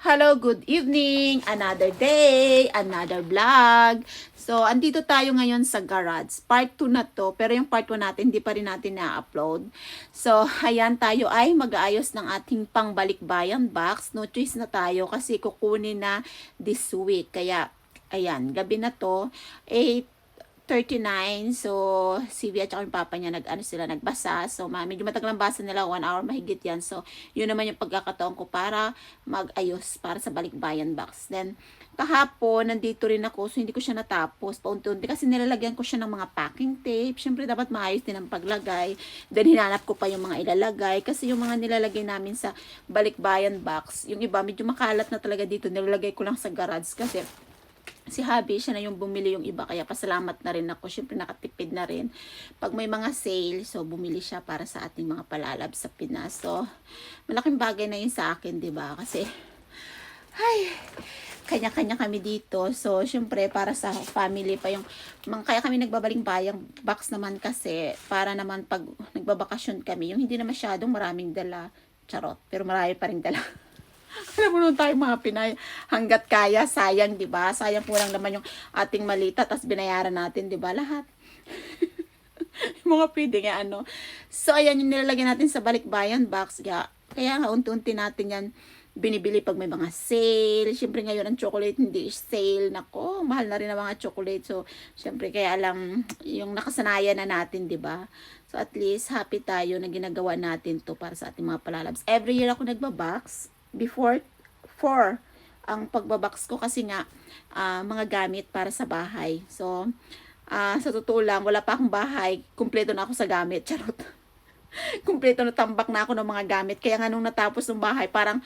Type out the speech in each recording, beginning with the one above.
Hello, good evening! Another day, another vlog. So, andito tayo ngayon sa garage. Part 2 na to, pero yung part 1 natin, hindi pa rin natin na-upload. So, ayan, tayo ay mag-aayos ng ating pangbalikbayan box. No choice na tayo kasi kukunin na this week. Kaya, ayan, gabi na to, 8:39. So, si Via at yung papa niya nagbasa. So, medyo matagal ang basa nila, 1 hour mahigit yan. So, yun naman yung pagkakataon ko para mag-ayos para sa balikbayan box. Then, kahapon, nandito rin ako. So, hindi ko siya natapos. Paunti-unti kasi nilalagyan ko siya ng mga packing tape. Siyempre, dapat maayos din ang paglagay. Then, hinanap ko pa yung mga ilalagay. Kasi yung mga nilalagay namin sa balikbayan box, yung iba, medyo makalat na talaga dito. Nilalagay ko lang sa garage kasi si Habi, siya na yung bumili yung iba, kaya pasalamat na rin ako. Syempre nakatipid na rin. Pag may mga sale, so bumili siya para sa ating mga palalab sa Pinas. So, malaking bagay na yun sa akin, 'di ba? Kasi, ay, kanya-kanya kami dito. So, syempre, para sa family pa yung, kaya kami nagbabaling bayang box naman kasi, para naman pag nagbabakasyon kami, yung hindi na masyadong maraming dala, charot, pero marami pa rin dala. Alam mo naman tayo mga Pinay, hanggat kaya, sayang, di ba? Sayang po lang naman yung ating malita, tas binayaran natin, di ba? Lahat. Yung mga pwede nga, ano. So, ayan yung nilalagyan natin sa balikbayan box. Kaya nga, unti-unti natin yan binibili pag may mga sale. Siyempre ngayon, ang chocolate hindi sale. Nako, mahal na rin ang mga chocolate. So, siyempre, kaya lang, yung nakasanayan na natin, di ba? So, at least, happy tayo na ginagawa natin to para sa ating mga palalabs. Every year ako nagbabox. Before 4 ang pagbabox ko kasi nga mga gamit para sa bahay. So, sa totoo lang, wala pa akong bahay. Kumpleto na ako sa gamit. Charot. Kumpleto na tambak na ako ng mga gamit. Kaya nga nung natapos ng bahay, parang,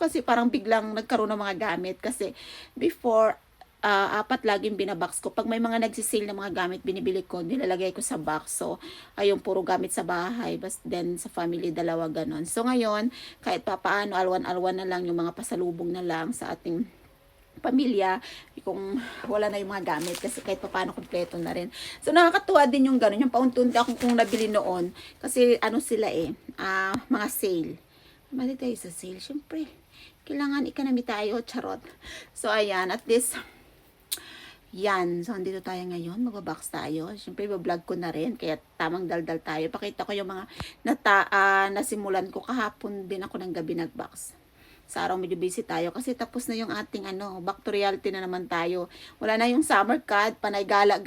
kasi parang biglang nagkaroon ng mga gamit. Kasi before, 4 laging binabox ko. Pag may mga nagsisale ng mga gamit, binibili ko, nilalagay ko sa box. So, ayun, puro gamit sa bahay. Then, sa family, 2, ganon. So, ngayon, kahit papaano, alwan-alwan na lang, yung mga pasalubong na lang sa ating pamilya, kung wala na yung mga gamit, kasi kahit papaano kompleto na rin. So, nakakatuwa din yung ganon, yung paunti-unti akong kung nabili noon, kasi ano sila mga sale. Mali tayo sa sale, syempre. Kailangan economy tayo, charot. So, ayan, at least, yan. So, andito tayo ngayon. Magbabox tayo. Siyempre, i-vlog ko na rin. Kaya, tamang daldal tayo. Pakita ko yung mga nasimulan ko. Kahapon din ako ng gabi nagbox. Sa araw medyo busy tayo. Kasi tapos na yung ating back to reality na naman tayo. Wala na yung summer card. Panay gala.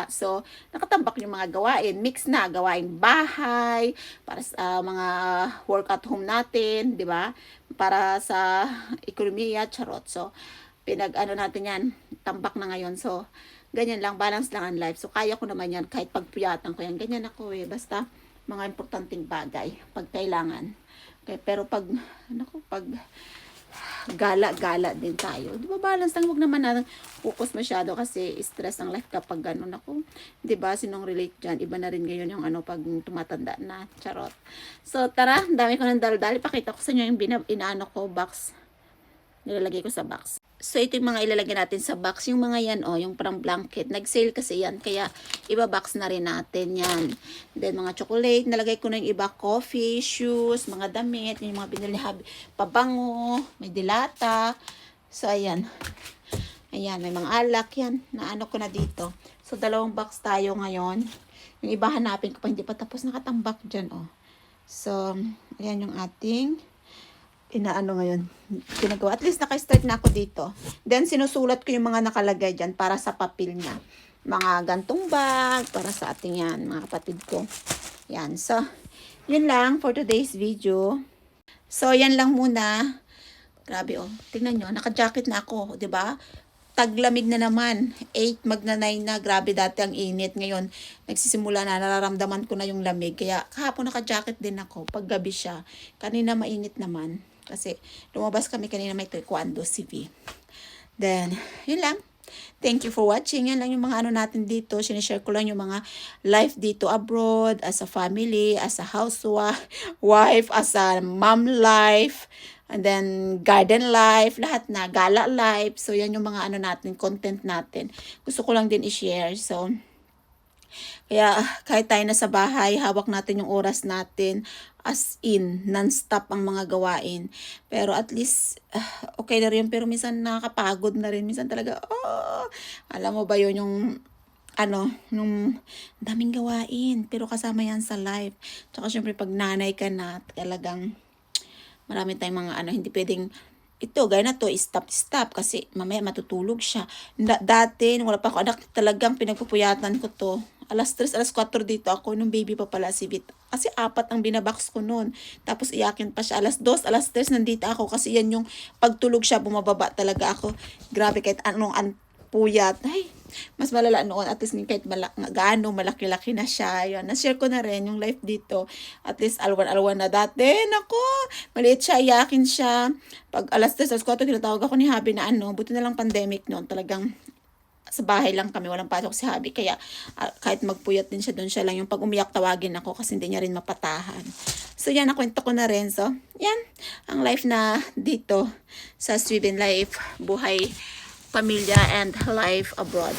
So, nakatambak yung mga gawain. Mix na. Gawain bahay. Para sa mga work at home natin. Di ba? Para sa ekonomiya. Charot. So, natin yan, tambak na ngayon. So, ganyan lang, balance lang ang life. So, kaya ko naman yan, kahit pagpuyatan ko yan. Ganyan ako basta mga importanteng bagay, pag kailangan. Okay, pero pag gala-gala din tayo. Di ba, balance lang, huwag naman na focus masyado kasi stress ang life kapag ganun ako. Di ba, sinong relate dyan? Iba na rin ngayon yung pag tumatanda na, charot. So, tara, dami ko ng daldal. Ipakita ko sa inyo yung inaano ko, box. Nilalagay ko sa box. So, ito yung mga ilalagay natin sa box. Yung mga yan, yung parang blanket. Nag-sale kasi yan. Kaya, iba-box na rin natin yan. Then, mga chocolate. Nalagay ko na yung iba. Coffee, shoes, mga damit. Yung mga binili pabango. May dilata. So, ayan. Ayan, may mga alak yan. Naano ko na dito. So, 2 box tayo ngayon. Yung iba hanapin ko pa. Hindi pa tapos nakatambak dyan, So, ayan yung ating ngayon, ginagawa. At least naka-start na ako dito. Then, sinusulat ko yung mga nakalagay dyan para sa papel niya. Mga gantong bag, para sa ating yan, mga kapatid ko. Yan. So, yun lang for today's video. So, yan lang muna. Grabe, tingnan nyo, naka-jacket na ako, 'di ba? Taglamig na naman. 8, magna-9 na. Grabe, dati ang init. Ngayon, nagsisimula na. Nararamdaman ko na yung lamig. Kaya, kahapon naka-jacket din ako. Pag gabi siya. Kanina mainit naman. Kasi, lumabas kami kanina may taekwondo CV. Then, yun lang. Thank you for watching. Yan lang yung mga natin dito. Sinishare ko lang yung mga life dito abroad, as a family, as a housewife, as a mom life, and then garden life, lahat na, gala life. So, yan yung mga natin, content natin. Gusto ko lang din i-share. So, kaya kahit tayo na sa bahay, hawak natin yung oras natin as in, non-stop ang mga gawain. Pero at least, okay na rin. Pero minsan nakakapagod na rin. Minsan talaga, alam mo ba yun yung, nung daming gawain. Pero kasama yan sa life. Tsaka syempre pag nanay ka na, talagang marami tayong mga hindi pwedeng, ito, gaya na to, stop, kasi mamaya matutulog siya. Dati, nung wala pa ako anak, talagang pinagpupuyatan ko to. Alas 3, alas 4 dito ako, nung baby pa pala si Vit. Kasi 4 ang binabox ko noon. Tapos iyakin pa siya. Alas 2, alas 3, nandito ako. Kasi yan yung pagtulog siya, bumababa talaga ako. Grabe, kahit anong puyat. Ay, mas malala noon. At least kahit gaano, malaki-laki na siya. Yun, na-share ko na rin yung life dito. At least alwan-alwan na dati. Nako, maliit siya, iyakin siya. Pag alas 3, alas 4, tinatawag ako ni Habi na buti na lang pandemic noon. Talagang sa bahay lang kami, walang pasok si Habi. Kaya kahit magpuyat din siya, doon siya lang. Yung pag umiyak, tawagin ako kasi hindi niya rin mapatahan. So yan, nakwento ko na rin. So, yan, ang life na dito sa Sweden life, buhay, pamilya, and life abroad.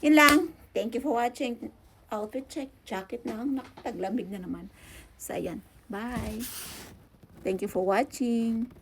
Yun lang. Thank you for watching. Outfit check. Jacket na lang. Taglamig na naman. So, ayan. Bye. Thank you for watching.